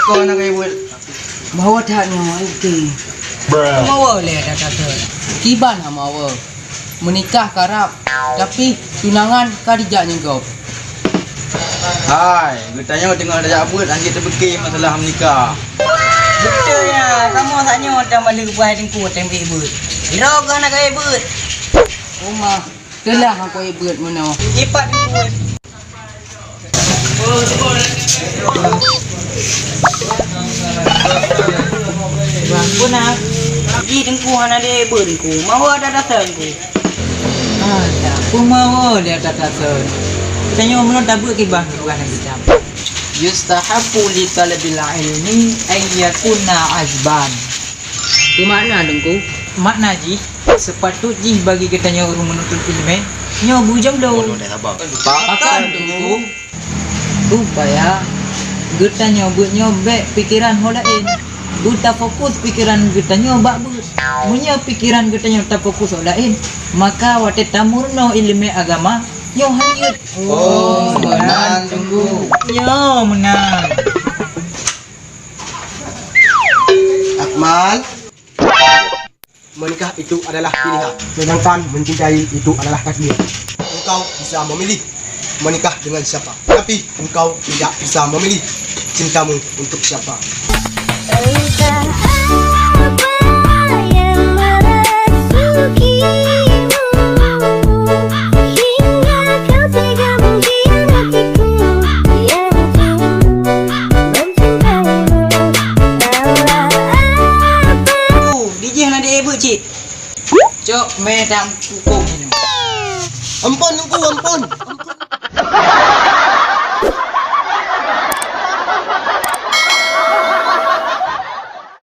Kau nak kaya buat. Bawa tak nyawa itu. Mawa le dah kata. Kiban mawa. Menikah karap. Tapi tunangan kadijak nyengkau. Hai, bertanya tengok ada apa anjir terbekir masalah menikah. Betul ya, kamu tanya macam mana buah dengku tempe ibu. Roga nak kaya ibu. Rumah telah aku ibut mana. Ipat dengku. Aku nak pergi dengku anak dia ibu dengku. Mau ada datang dengku. Ada. Aku mau dia kata. Tanya mana tak buat kibah bukan macam. Yustahabu li talabil ilmi ay yakuna azban. Itu makna dengku. Makna ji sepatut ji bagi katanya orang menuntut ilmu. Nyo bujang dah. Pakan dengku. Supaya getanya buat nyobek pikiran holain. Buta fokus pikiran getanya bagus. Punya pikiran getanya tak fokus holain. Maka wate tamurno ilmu agama nyo hanyut. Oh, menang tunggu. Nyo menang. Akmal, menikah itu adalah pilihan, sedangkan mencintai itu adalah takdir. Engkau bisa memilih menikah dengan siapa, tapi engkau tidak bisa memilih cintamu untuk siapa. Entah apa yang merasukimu hingga kau tega mengkhianatiku yang mencintaimu. Taulah apa DJ nak dia ibu cik. Cok medang kukuh ni. Ampun, engkau ampun.